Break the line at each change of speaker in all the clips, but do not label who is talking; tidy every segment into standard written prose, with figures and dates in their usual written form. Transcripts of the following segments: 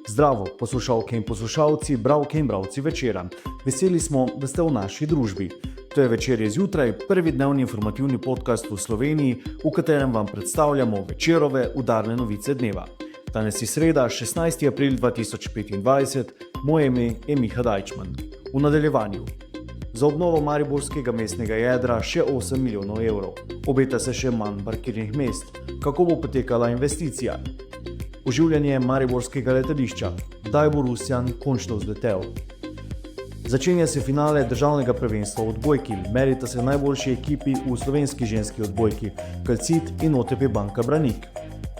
Zdravo, poslušalke in poslušalci, bralke in bralci Večera. Veseli smo, da ste v naši družbi. To je Večerje zjutraj, prvi dnevni informativni podcast v Sloveniji, v katerem vam predstavljamo Večerove udarne novice dneva. Danes je sreda, 16. april 2025, moje ime je Miha Dajčman. V nadaljevanju. Za obnovo mariborskega mestnega jedra še 8 milijonov evrov. Obeta se še manj parkirnih mest. Kako bo potekala investicija? Oživljanje mariborskega letališča. Kdaj bo Rusjan končno vzletel? Začenja se finale državnega prvenstva v odbojki. Merita se najboljši ekipi v slovenski ženski odbojki, Calcit in OTP Banka Branik.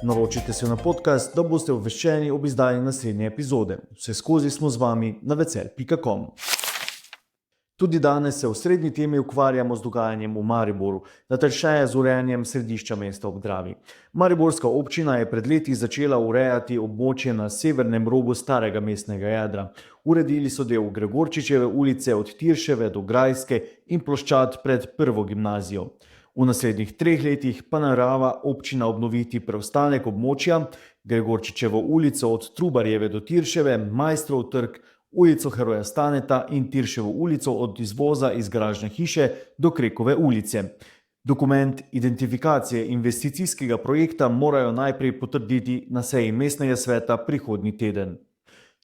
Naročite se na podcast, da boste obveščeni ob izdaji naslednje epizode. Vseskozi smo z vami na vecel.com. Tudi danes se v srednji temi ukvarjamo z dogajanjem v Mariboru, natančneje z urejanjem središča mesta ob Dravi. Mariborska občina je pred leti začela urejati območje na severnem robu starega mestnega jedra. Uredili so del Gregorčičeve ulice od Tirševe do Grajske in ploščad pred prvo gimnazijo. V naslednjih 3 letih pa namerava občina obnoviti preostanek območja, Gregorčičevo ulico od Trubarjeve do Tirševe, Maistrov trg, ulico Heroja Staneta in Tirševo ulico od izvoza iz garažne hiše do Krekove ulice. Dokument identifikacije investicijskega projekta morajo najprej potrditi na seji mestnega sveta prihodnji teden.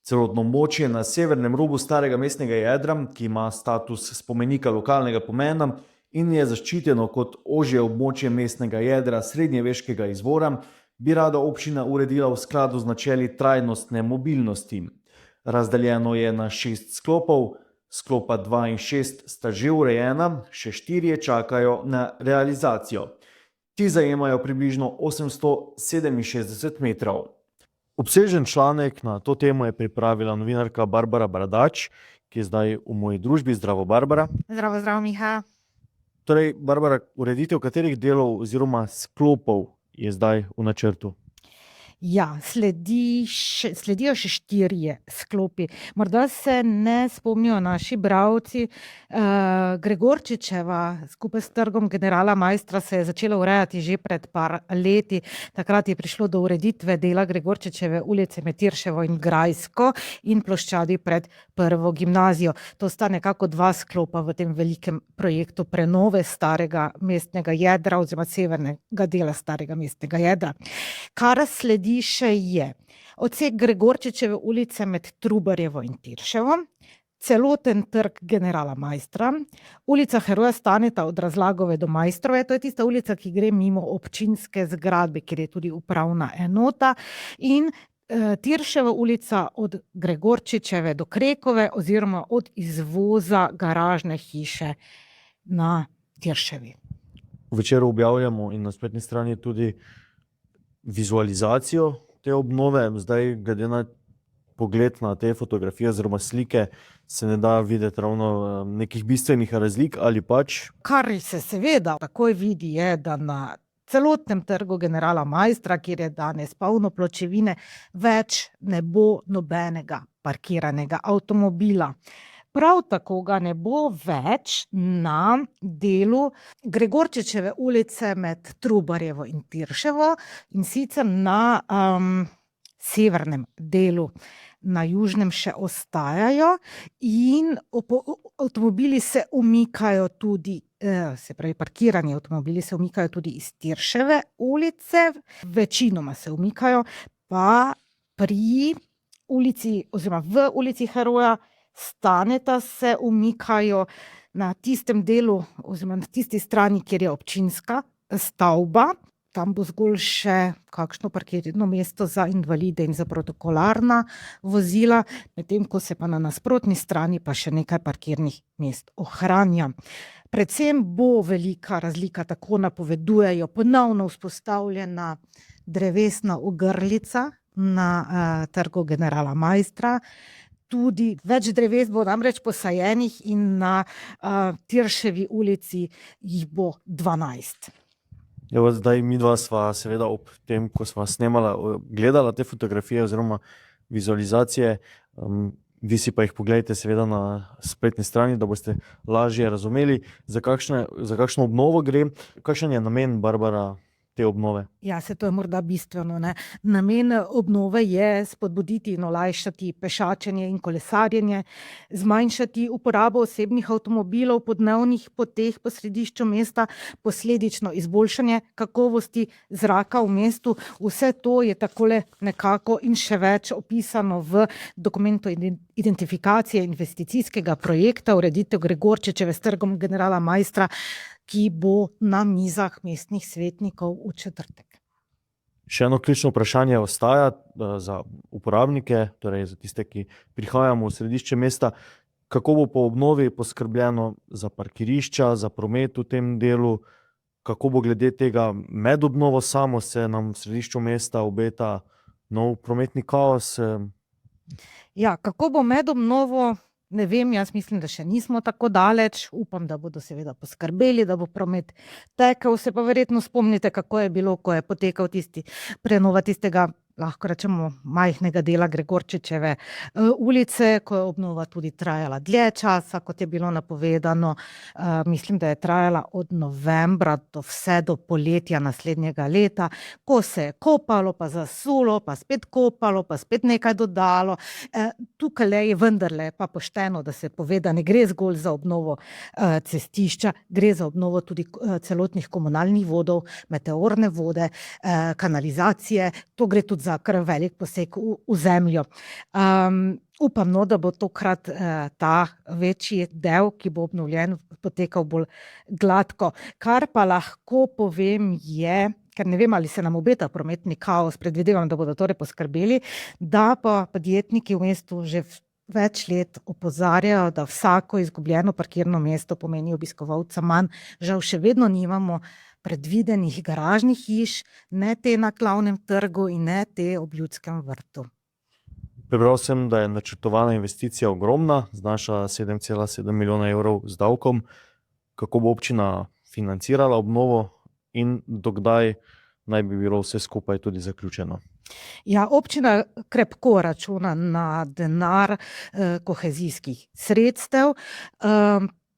Celotno območje na severnem robu starega mestnega jedra, ki ima status spomenika lokalnega pomena in je zaščiteno kot ožje območje mestnega jedra srednjeveškega izvora, bi rada občina uredila v skladu z načeli trajnostne mobilnosti. Razdeljeno je na 6 sklopov, sklopa 2 in 6 sta že urejena, še 4 čakajo na realizacijo. Ti zajemajo približno 867 metrov. Obsežen članek na to temo je pripravila novinarka Barbara Bradač, ki je zdaj v moji družbi. Zdravo, Barbara.
Zdravo, Miha.
Torej, Barbara, ureditev katerih delov oziroma sklopov je zdaj v načrtu?
Ja, sledijo še 4 sklopi. Morda se ne spomnijo naši bralci. Gregorčičeva skupaj s trgom generala Maistra se je začela urejati že pred par leti. Takrat je prišlo do ureditve dela Gregorčičeve ulice med Tirševo in Grajsko in ploščadi pred prvo gimnazijo. To sta nekako 2 sklopa v tem velikem projektu prenove starega mestnega jedra oziroma severnega dela starega mestnega jedra. Kar sledi še je odsek Gregorčičeve ulice med Trubarjevo in Tirševo, celoten trg generala Maistra, ulica Heroja Staneta od Razlagove do Maistrove, to je tista ulica, ki gre mimo občinske zgradbe, kjer je tudi upravna enota, in Tirševa ulica od Gregorčičeve do Krekove oziroma od izvoza garažne hiše na Tirševi.
V Večeru objavljamo in na spletni strani tudi vizualizacijo te obnove. Zdaj, glede na pogled na te fotografije oziroma slike, se ne da videti ravno nekih bistvenih razlik ali pač?
Kar se seveda takoj vidi je, da na celotnem trgu generala Maistra, kjer je danes polno pločevine, več ne bo nobenega parkiranega avtomobila. Prav tako ga ne bo več na delu Gregorčičeve ulice med Trubarjevo in Tirševo, in sicer na severnem delu. Na južnem še ostajajo in avtomobili se umikajo tudi, se pravi parkirani avtomobili se umikajo tudi iz Tirševe ulice, večinoma se umikajo pa pri ulici oziroma v ulici Heroja Staneta se umikajo na tistem delu oziroma na tisti strani, kjer je občinska stavba. Tam bo zgolj še kakšno parkirno mesto za invalide in za protokolarna vozila, medtem ko se pa na nasprotni strani pa še nekaj parkirnih mest ohranja. Predvsem bo velika razlika, tako napovedujejo, ponovno vzpostavljena drevesna ogrlica na trgu generala Maistra. Tudi več dreves bo namreč posajenih in na Tirševi ulici jih bo 12.
Zdaj midva sva seveda ob tem, ko sva snemala, gledala te fotografije oziroma vizualizacije, vi si pa jih pogledajte seveda na spletni strani, da boste lažje razumeli, za kakšno obnovo gre. Kakšen je namen, Barbara, te obnove?
Ja, se to je morda bistveno, ne. Namen obnove je spodbuditi in olajšati pešačenje in kolesarjenje, zmanjšati uporabo osebnih avtomobilov po dnevnih poteh po središču mesta, posledično izboljšanje kakovosti zraka v mestu. Vse to je takole nekako in še več opisano v dokumentu identifikacije investicijskega projekta ureditev Gregorčičeve s Trgom generala Maistra, ki bo na mizah mestnih svetnikov v četrtek.
Še eno ključno vprašanje ostaja za uporabnike, torej za tiste, ki prihajamo v središče mesta. Kako bo po obnovi poskrbljeno za parkirišča, za promet v tem delu? Kako bo glede tega med obnovo samo, se nam v središču mesta obeta nov prometni kaos?
Ja, kako bo med obnovo, ne vem, jaz mislim, da še nismo tako daleč. Upam, da bodo seveda poskrbeli, da bo promet tekel. Se pa verjetno spomnite, kako je bilo, ko je potekal prenova tistega, lahko rečemo, majhnega dela Gregorčičeve ulice, ko je obnova tudi trajala dlje časa, kot je bilo napovedano. Mislim, da je trajala od novembra vse do poletja naslednjega leta, ko se je kopalo, pa zasulo, pa spet kopalo, pa spet nekaj dodalo. Tukaj je vendarle pa pošteno, da se pove, da ne gre zgolj za obnovo cestišča, gre za obnovo tudi celotnih komunalnih vodov, meteorne vode, kanalizacije. To gre tudi za kar velik poseg v zemljo. Upam, no, da bo tokrat ta večji del, ki bo obnovljen, potekal bolj gladko. Kar pa lahko povem je, ker ne vem, ali se nam obeta prometni kaos, predvidevam, da bodo torej poskrbeli, da pa podjetniki v mestu že več let opozarjajo, da vsako izgubljeno parkirno mesto pomeni obiskovalca manj. Žal še vedno nimamo predvidenih garažnih hiš, ne te na Glavnem trgu in ne te ob Ljudskem vrtu.
Prebral sem, da je načrtovana investicija ogromna, znaša 7,7 milijona evrov z davkom. Kako bo občina financirala obnovo in dokdaj naj bi bilo vse skupaj tudi zaključeno?
Ja, občina krepko računa na denar kohezijskih sredstev,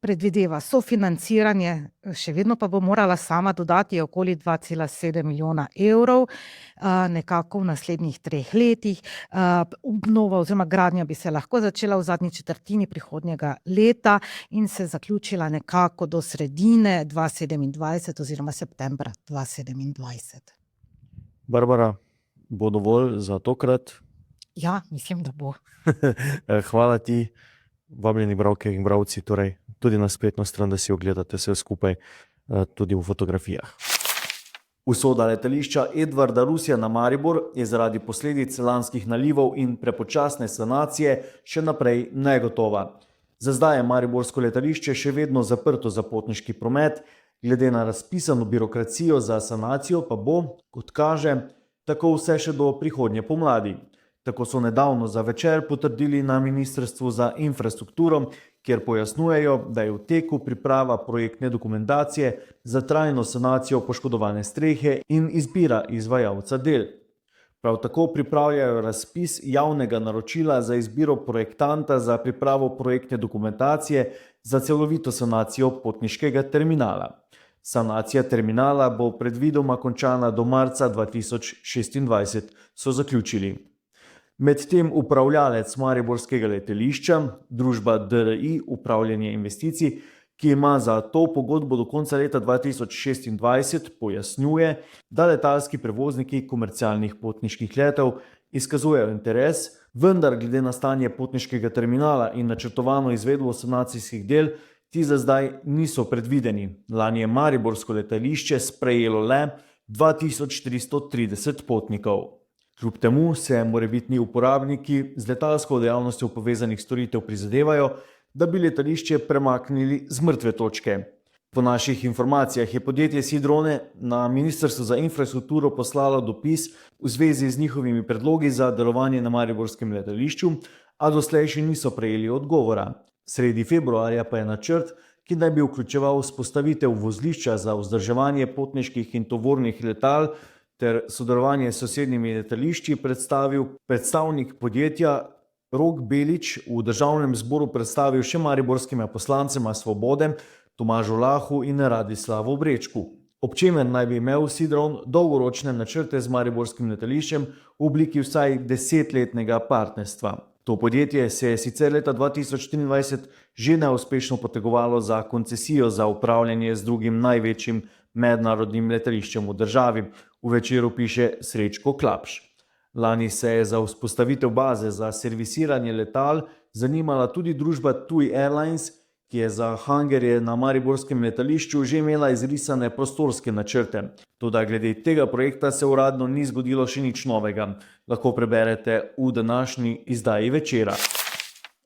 predvideva sofinanciranje, še vedno pa bo morala sama dodati okoli 2,7 milijona evrov, nekako v naslednjih 3 letih. Obnova oziroma gradnja bi se lahko začela v zadnji četrtini prihodnjega leta in se zaključila nekako do sredine 2027 oziroma septembra 2027.
Barbara, bo dovolj za tokrat?
Ja, mislim, da bo.
Hvala ti, vabljeni bralke in bralci, torej tudi na spletno stran, da si ogledate vse skupaj tudi v fotografijah. Usoda letališča Edvarda Rusija na Maribor je zaradi posledic lanskih nalivov in prepočasne sanacije še naprej negotova. Za zdaj je mariborsko letališče še vedno zaprto za potniški promet, glede na razpisano birokracijo za sanacijo pa bo, kot kaže, tako vse še do prihodnje pomladi. Tako so nedavno za Večer potrdili na Ministrstvu za infrastrukturo, kjer pojasnjujejo, da je v teku priprava projektne dokumentacije za trajno sanacijo poškodovane strehe in izbira izvajalca del. Prav tako pripravljajo razpis javnega naročila za izbiro projektanta za pripravo projektne dokumentacije za celovito sanacijo potniškega terminala. Sanacija terminala bo predvidoma končana do marca 2026, so zaključili. Medtem upravljalec mariborskega letališča, družba DRI Upravljanje investicij, ki ima za to pogodbo do konca leta 2026, pojasnjuje, da letalski prevozniki komercialnih potniških letov izkazujejo interes, vendar glede na stanje potniškega terminala in načrtovano izvedbo sanacijskih del, ti za zdaj niso predvideni. Lani je mariborsko letališče sprejelo le 2330 potnikov. Kljub temu se morebitni uporabniki z letalsko dejavnostjo povezanih storitev prizadevajo, da bi letališče premaknili z mrtve točke. Po naših informacijah je podjetje Sidrone na Ministrstvo za infrastrukturo poslalo dopis v zvezi z njihovimi predlogi za delovanje na mariborskem letališču, a doslej še niso prejeli odgovora. Sredi februarja pa je načrt, ki naj bi vključeval vzpostavitev vozlišča za vzdrževanje potniških in tovornih letal ter sodelovanje s sosednjimi letališči, predstavil predstavnik podjetja Rok Belič, v državnem zboru predstavil še mariborskima poslancema Svobode, Tomažu Lahu in Radislavu Brečku. ob čemer naj bi imel Sidron dolgoročne načrte z mariborskim letališčem v obliki vsaj 10-letnega partnerstva. To podjetje se je sicer leta 2023 že neuspešno potegovalo za koncesijo za upravljanje z drugim največjim mednarodnim letališčem v državi, v Večeru piše Srečko Klapš. Lani se je za vzpostavitev baze za servisiranje letal zanimala tudi družba TUI Airlines, ki je za hangarje na mariborskem letališču že imela izrisane prostorske načrte. Toda glede tega projekta se uradno ni zgodilo še nič novega. Lahko preberete v današnji izdaji Večera.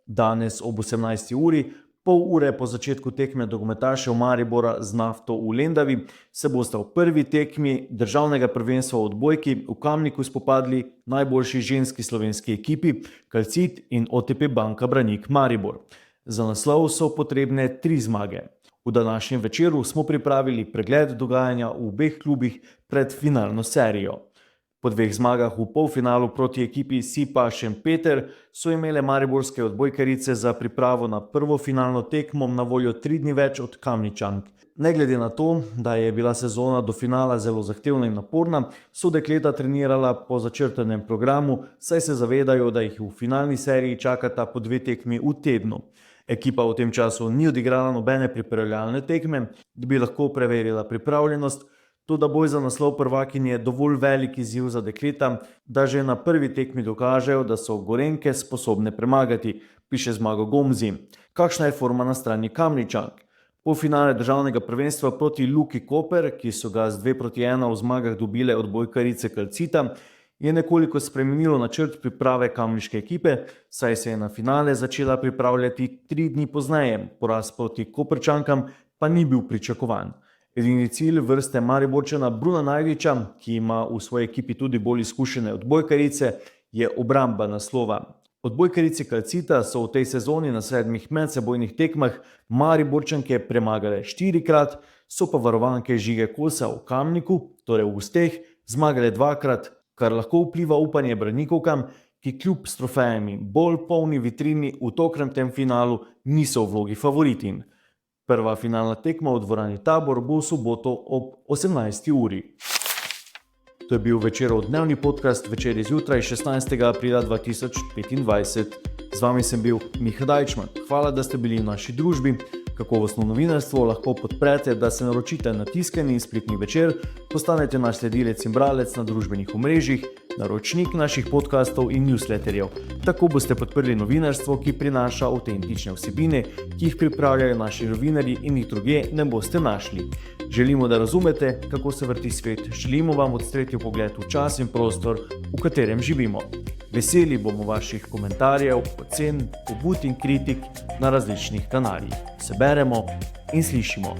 Danes ob 18. uri, pol ure po začetku tekme nogometašev Maribora z Nafto v Lendavi, se bosta v prvi tekmi državnega prvenstva v odbojki v Kamniku spopadli najboljši ženski slovenski ekipi Calcit in OTP Banka Branik Maribor. Za naslov so potrebne 3 zmage. V današnjem Večeru smo pripravili pregled dogajanja v obeh klubih pred finalno serijo. Po 2 zmagah v polfinalu proti ekipi SIPA Šempeter so imele mariborske odbojkarice za pripravo na prvo finalno tekmo na voljo 3 dni več od Kamničank. Ne glede na to, da je bila sezona do finala zelo zahtevna in naporna, so dekleta trenirala po začrtanem programu, saj se zavedajo, da jih v finalni seriji čakata po 2 tekmi v tednu. Ekipa v tem času ni odigrala nobene pripravljalne tekme, da bi lahko preverila pripravljenost, toda boj za naslov prvakinje je dovolj velik izziv za dekleta, da že na prvi tekmi dokažejo, da so Gorenjke sposobne premagati, piše Zmago Gomzi. Kakšna je forma na strani Kamničank? Polfinale državnega prvenstva proti Luki Koper, ki so ga z 2-1 v zmagah dobile odbojkarice Calcita, je nekoliko spremenilo načrt priprave kamniške ekipe, saj se je na finale začela pripravljati 3 dni pozneje, poraz proti Koprčankam pa ni bil pričakovan. Edini cilj vrste Mariborčana Bruna Najdiča, ki ima v svoji ekipi tudi bolj izkušene odbojkarice, je obramba naslova. Odbojkarice Calcita so v tej sezoni na 7 medsebojnih tekmah Mariborčanke premagale 4-krat, so pa varovanke Žige Kosa v Kamniku, torej v gosteh, zmagale 2-krat, kar lahko vpliva upanje brannikovkam, ki kljub s trofejami bolj polni vitrini v tokratnem finalu niso v vlogi favoritin. Prva finalna tekma v dvorani Tabor bo v soboto ob 18. uri. To je bil Večerov dnevni podcast Večer zjutraj 16. aprila 2025. Z vami sem bil Miha Dajčman. Hvala, da ste bili v naši družbi. Kakovostno novinarstvo lahko podprete, da se naročite na tiskani in spletni Večer, postanete naš sledilec in bralec na družbenih omrežjih, naročnik naših podcastov in newsletterjev. Tako boste podprli novinarstvo, ki prinaša avtentične vsebine, ki jih pripravljajo naši novinarji in jih drugje ne boste našli. Želimo, da razumete, kako se vrti svet. Želimo vam odstreti pogled v čas in prostor, v katerem živimo. Veseli bomo vaših komentarjev, ocen, pobud in kritik na različnih kanalih. Se beremo in slišimo.